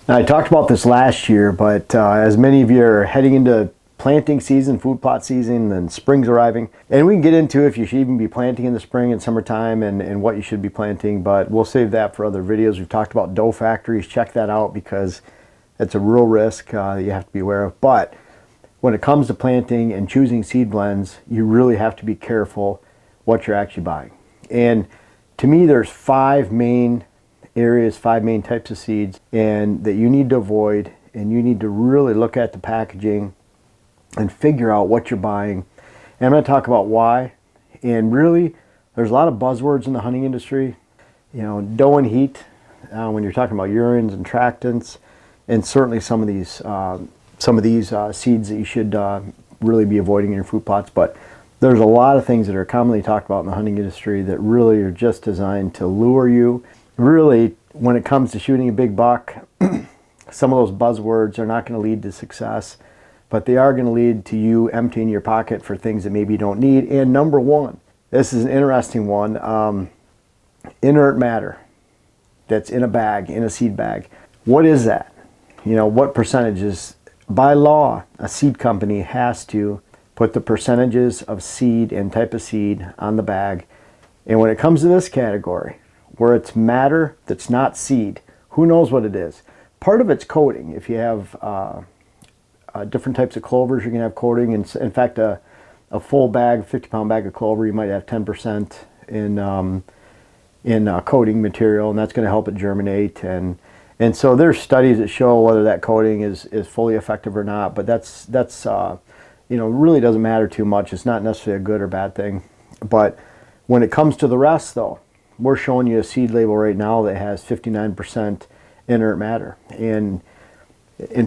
Now, I talked about this last year, but as many of you are heading into planting season, food plot season, and spring's arriving, and we can get into if you should even be planting in the spring and summertime and what you should be planting, but we'll save that for other videos. We've talked about dough factories. Check that out because it's a real risk that you have to be aware of. But when it comes to planting and choosing seed blends, you really have to be careful what you're actually buying. And to me, there's 5 main areas, 5 main types of seeds, and that you need to avoid, and you need to really look at the packaging and figure out what you're buying. And I'm going to talk about why. And really, there's a lot of buzzwords in the hunting industry. You know, dough and heat, when you're talking about urines and tractants, and certainly some of these seeds that you should really be avoiding in your food plots. But there's a lot of things that are commonly talked about in the hunting industry that really are just designed to lure you. Really, when it comes to shooting a big buck, some of those buzzwords are not going to lead to success, but they are going to lead to you emptying your pocket for things that maybe you don't need. And number one, this is an interesting one, inert matter that's in a bag, in a seed bag. What is that? You know, what percentages? By law, a seed company has to put the percentages of seed and type of seed on the bag. And when it comes to this category, where it's matter that's not seed, who knows what it is? Part of it's coating. If you have different types of clovers, you're going to have coating. And in fact, a full bag, 50-pound bag of clover, you might have 10% in coating material, and that's going to help it germinate. And so there's studies that show whether that coating is fully effective or not. But that's you know, really doesn't matter too much. It's not necessarily a good or bad thing. But when it comes to the rest, though, we're showing you a seed label right now that has 59% inert matter. And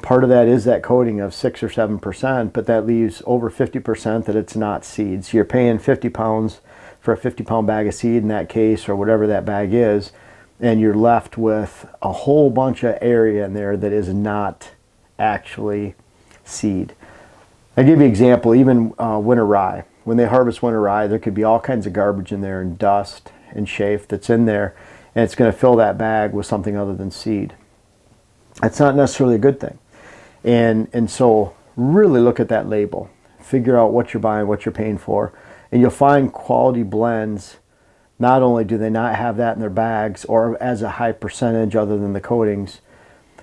part of that is that coating of 6 or 7%, but that leaves over 50% that it's not seeds. You're paying 50 pounds for a 50-pound bag of seed in that case, or whatever that bag is, and you're left with a whole bunch of area in there that is not actually seed. I'll give you an example, even winter rye. When they harvest winter rye, there could be all kinds of garbage in there, and dust and chaff that's in there, and it's going to fill that bag with something other than seed. That's not necessarily a good thing. And so really look at that label. Figure out what you're buying, what you're paying for, and you'll find quality blends. Not only do they not have that in their bags or as a high percentage other than the coatings,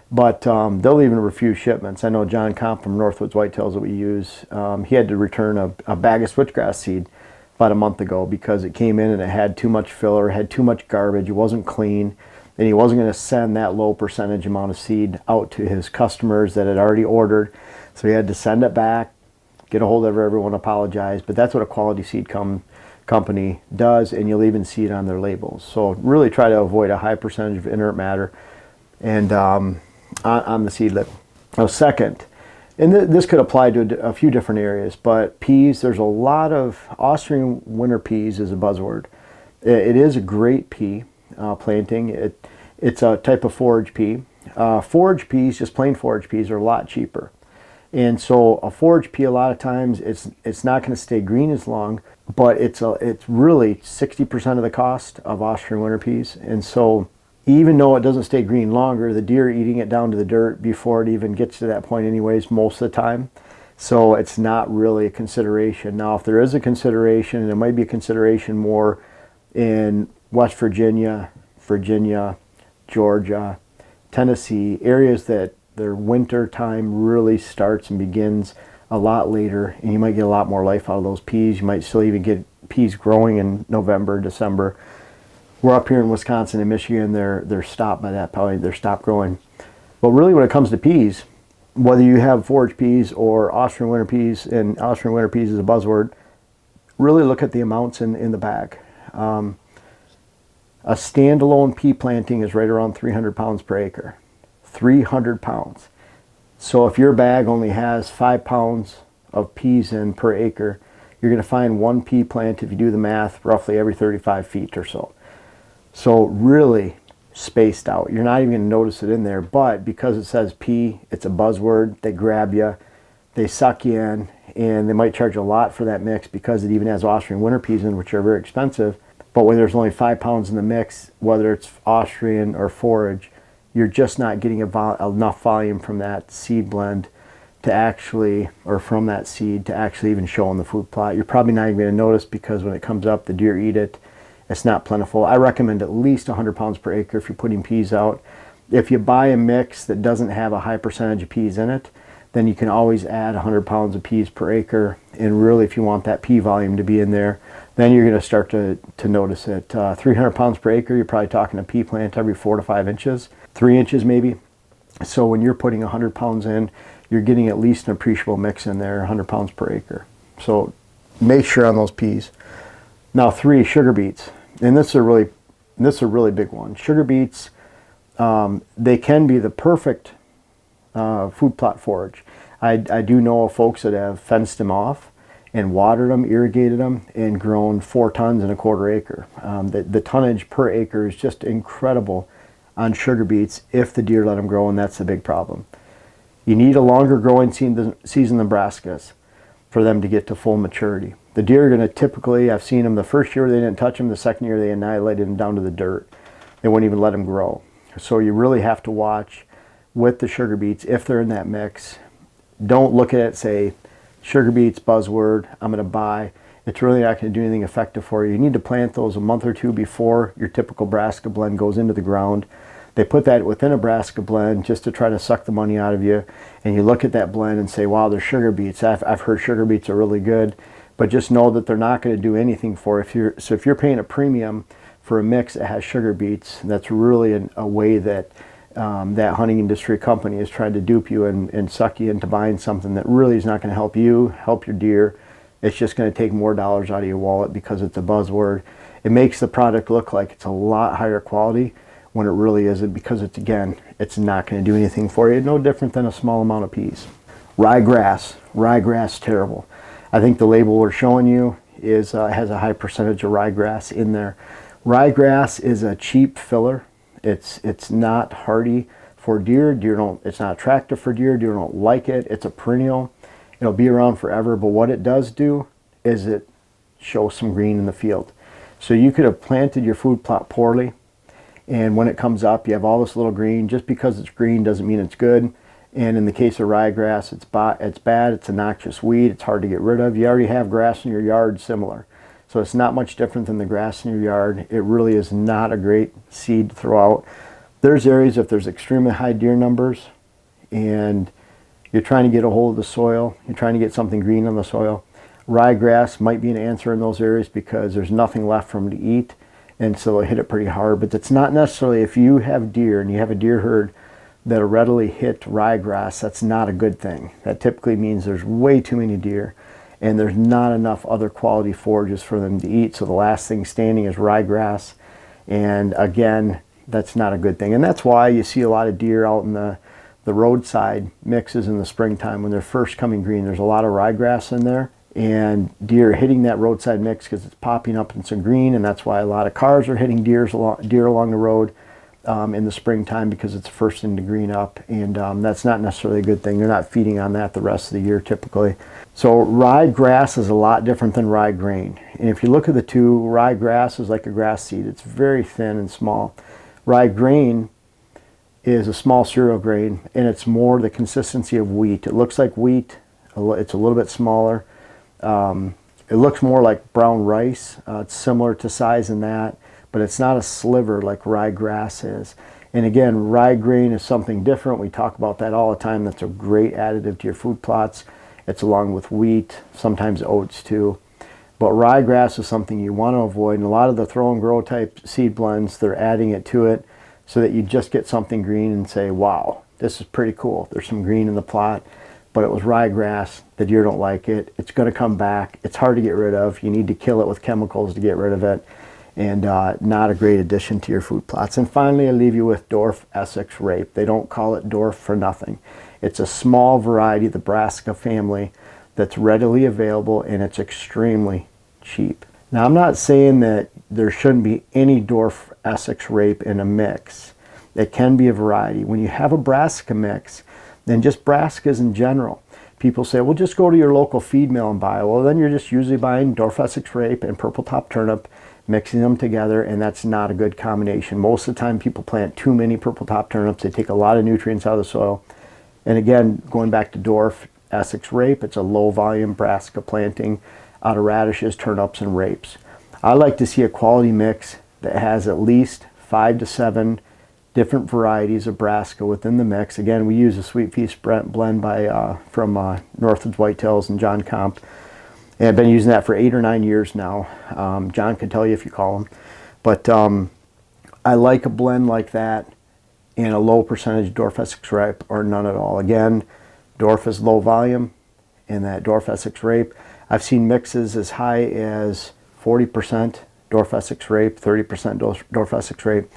but they'll even refuse shipments. I know John Comp from Northwoods Whitetails that we use, he had to return a bag of switchgrass seed about a month ago because it came in and it had too much filler, had too much garbage, it wasn't clean, and he wasn't going to send that low percentage amount of seed out to his customers that had already ordered. So he had to send it back, get a hold of everyone, apologize. But that's what a quality seed company does, and you'll even see it on their labels. So really try to avoid a high percentage of inert matter and on the seed label. Now, second, and this could apply to a few different areas, but peas, there's a lot of Austrian winter peas is a buzzword. It is a great pea planting. It's a type of forage pea. Forage peas, just plain forage peas, are a lot cheaper. And so a forage pea, a lot of times, it's not going to stay green as long, but it's really 60% of the cost of Austrian winter peas. And so even though it doesn't stay green longer, the deer are eating it down to the dirt before it even gets to that point anyways, most of the time. So it's not really a consideration. Now, if there is a consideration, and it might be a consideration more in West Virginia, Georgia, Tennessee, areas that their winter time really starts and begins a lot later, and you might get a lot more life out of those peas. You might still even get peas growing in November, December. We're up here in Wisconsin and Michigan, they're stopped by that point, they're stopped growing. But really when it comes to peas, whether you have forage peas or Austrian winter peas, and Austrian winter peas is a buzzword, really look at the amounts in the bag. A standalone pea planting is right around 300 pounds per acre. 300 pounds. So if your bag only has 5 pounds of peas in per acre, you're going to find one pea plant, if you do the math, roughly every 35 feet or so. So really spaced out. You're not even going to notice it in there, but because it says pea, it's a buzzword, they grab you, they suck you in, and they might charge a lot for that mix because it even has Austrian winter peas in, which are very expensive. But when there's only 5 pounds in the mix, whether it's Austrian or forage, you're just not getting enough volume from that seed blend to actually, or from that seed to actually even show on the food plot. You're probably not even going to notice because when it comes up, the deer eat it. It's not plentiful. I recommend at least 100 pounds per acre if you're putting peas out. If you buy a mix that doesn't have a high percentage of peas in it, then you can always add 100 pounds of peas per acre. And really, if you want that pea volume to be in there, then you're going to start to notice it. 300 pounds per acre, you're probably talking a pea plant every 4 to 5 inches, 3 inches maybe. So when you're putting 100 pounds in, you're getting at least an appreciable mix in there, 100 pounds per acre. So make sure on those peas. Now 3, sugar beets. And this is a really big one. Sugar beets, they can be the perfect food plot forage. I do know of folks that have fenced them off and watered them, irrigated them, and grown 4 tons in a quarter acre. The tonnage per acre is just incredible on sugar beets if the deer let them grow, and that's the big problem. You need a longer growing season than Brassicas for them to get to full maturity. The deer are going to typically, I've seen them the first year they didn't touch them, the second year they annihilated them down to the dirt. They wouldn't even let them grow. So you really have to watch with the sugar beets if they're in that mix. Don't look at it and say, sugar beets, buzzword, I'm going to buy. It's really not going to do anything effective for you. You need to plant those a month or 2 before your typical Brassica blend goes into the ground. They put that within a Brassica blend just to try to suck the money out of you. And you look at that blend and say, wow, they're sugar beets. I've heard sugar beets are really good. But just know that they're not going to do anything for you. So if you're paying a premium for a mix that has sugar beets, that's really a way that that hunting industry company is trying to dupe you and suck you into buying something that really is not going to help you, help your deer. It's just going to take more dollars out of your wallet because it's a buzzword. It makes the product look like it's a lot higher quality when it really isn't, because it's not going to do anything for you. No different than a small amount of peas. Ryegrass, terrible. I think the label we're showing you has a high percentage of ryegrass in there. Ryegrass is a cheap filler. It's not hardy for deer. It's not attractive for deer. Deer don't like it. It's a perennial. It'll be around forever, but what it does do is it shows some green in the field. So you could have planted your food plot poorly, and when it comes up, you have all this little green. Just because it's green doesn't mean it's good. And in the case of ryegrass, it's bad. It's a noxious weed. It's hard to get rid of. You already have grass in your yard similar. So it's not much different than the grass in your yard. It really is not a great seed to throw out. There's areas if there's extremely high deer numbers and you're trying to get a hold of the soil, you're trying to get something green on the soil, ryegrass might be an answer in those areas because there's nothing left for them to eat. And so it'll hit it pretty hard. But it's not necessarily, if you have deer and you have a deer herd that'll readily hit ryegrass, that's not a good thing. That typically means there's way too many deer and there's not enough other quality forages for them to eat. So the last thing standing is ryegrass. And again, that's not a good thing. And that's why you see a lot of deer out in the roadside mixes in the springtime when they're first coming green. There's a lot of ryegrass in there. And deer are hitting that roadside mix because it's popping up in some green, and that's why a lot of cars are hitting deer along the road in the springtime because it's the first thing to green up, and that's not necessarily a good thing. They're not feeding on that the rest of the year typically. So ryegrass is a lot different than rye grain, and if you look at the two, ryegrass is like a grass seed. It's very thin and small. Rye grain is a small cereal grain, and it's more the consistency of wheat. It looks like wheat. It's a little bit smaller. It looks more like brown rice. It's similar to size in that, but it's not a sliver like ryegrass is. And again, rye grain is something different. We talk about that all the time. That's a great additive to your food plots. It's along with wheat, sometimes oats too. But ryegrass is something you want to avoid. And a lot of the throw and grow type seed blends, they're adding it to it so that you just get something green and say, wow, this is pretty cool. There's some green in the plot. But it was ryegrass. The deer don't like it. It's going to come back. It's hard to get rid of. You need to kill it with chemicals to get rid of it. And not a great addition to your food plots. And finally, I leave you with dwarf Essex rape. They don't call it dwarf for nothing. It's a small variety of the Brassica family that's readily available, and it's extremely cheap. Now, I'm not saying that there shouldn't be any dwarf Essex rape in a mix. It can be a variety. When you have a Brassica mix, then just Brassicas in general, people say, well, just go to your local feed mill and buy. Well, then you're just usually buying dwarf Essex rape and purple top turnip mixing them together, and that's not a good combination. Most of the time people plant too many purple top turnips. They take a lot of nutrients out of the soil. And again, going back to dwarf Essex rape, it's a low volume brassica planting out of radishes, turnips, and rapes. I like to see a quality mix that has at least 5 to 7 different varieties of brassica within the mix. Again, we use a Sweet Feast blend from Northwoods Whitetails and John Comp. And I've been using that for 8 or 9 years now. John can tell you if you call him. But I like a blend like that and a low percentage dwarf Essex rape or none at all. Again, dwarf is low volume in that dwarf Essex rape. I've seen mixes as high as 40% dwarf Essex rape, 30% dwarf Essex rape.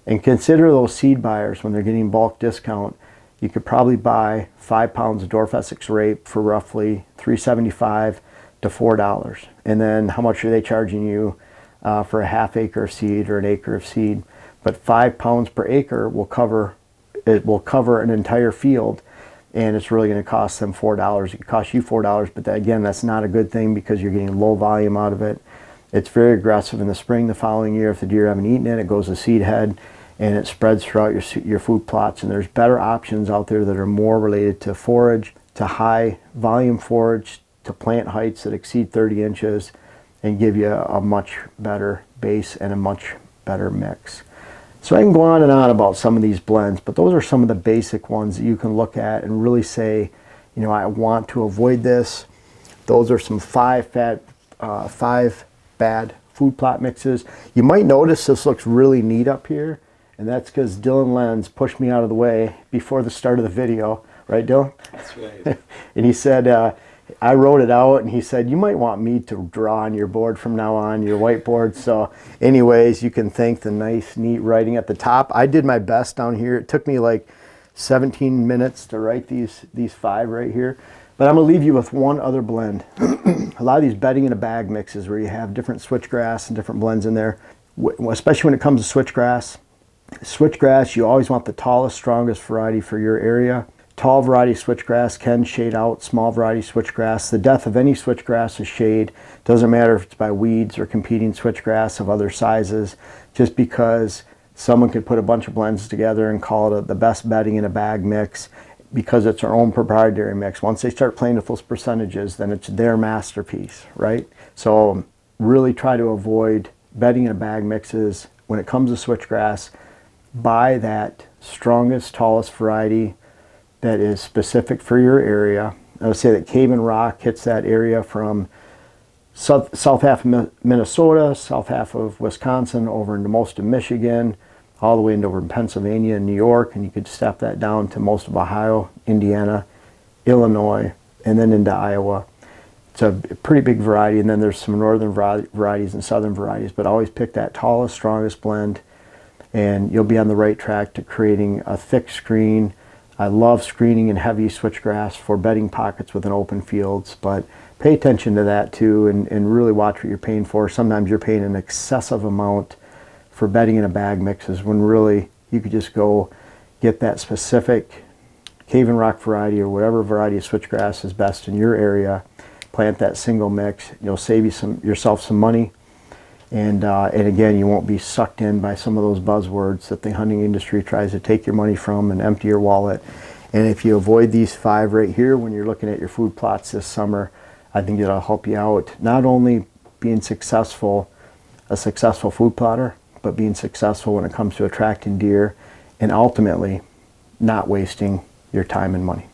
And consider those seed buyers when they're getting bulk discount. You could probably buy 5 pounds of dwarf Essex rape for roughly $3.75 to $4. And then how much are they charging you for a half acre of seed or an acre of seed? But 5 pounds per acre will cover an entire field, and it's really going to cost them $4. It could cost you $4, but again, that's not a good thing because you're getting low volume out of it. It's very aggressive in the spring. The following year, if the deer haven't eaten it, it goes to seed head and it spreads throughout your food plots. And there's better options out there that are more related to forage, to high volume forage, to plant heights that exceed 30 inches and give you a much better base and a much better mix. So I can go on and on about some of these blends, but those are some of the basic ones that you can look at and really say, you know, I want to avoid this. Those are some 5 bad food plot mixes. You might notice this looks really neat up here, and that's because Dylan Lenz pushed me out of the way before the start of the video. Right, Dylan? That's right. And he said, I wrote it out, and he said, you might want me to draw on your board from now on, your whiteboard. So anyways, you can thank the nice, neat writing at the top. I did my best down here. It took me like 17 minutes to write these 5 right here. But I'm going to leave you with one other blend. A lot of these bedding in a bag mixes where you have different switchgrass and different blends in there, especially when it comes to switchgrass. Switchgrass, you always want the tallest, strongest variety for your area. Tall variety switchgrass can shade out small variety switchgrass. The death of any switchgrass is shade. Doesn't matter if it's by weeds or competing switchgrass of other sizes. Just because someone could put a bunch of blends together and call it the best bedding in a bag mix because it's our own proprietary mix. Once they start playing with those percentages, then it's their masterpiece, right? So really try to avoid bedding in a bag mixes. When it comes to switchgrass, buy that strongest, tallest variety that is specific for your area. I would say that Cave and Rock hits that area from south half of Minnesota, south half of Wisconsin, over into most of Michigan, all the way into over in Pennsylvania and New York, and you could step that down to most of Ohio, Indiana, Illinois, and then into Iowa. It's a pretty big variety, and then there's some northern varieties and southern varieties, but always pick that tallest, strongest blend, and you'll be on the right track to creating a thick screen. I love screening in heavy switchgrass for bedding pockets within open fields, but pay attention to that too, and really watch what you're paying for. Sometimes you're paying an excessive amount for bedding in a bag mixes when really you could just go get that specific Cave and Rock variety or whatever variety of switchgrass is best in your area. Plant that single mix. You'll save yourself some money, and again, you won't be sucked in by some of those buzzwords that the hunting industry tries to take your money from and empty your wallet. And if you avoid these 5 right here when you're looking at your food plots this summer, I think it'll help you out, not only being successful, a successful food plotter, but being successful when it comes to attracting deer and ultimately not wasting your time and money.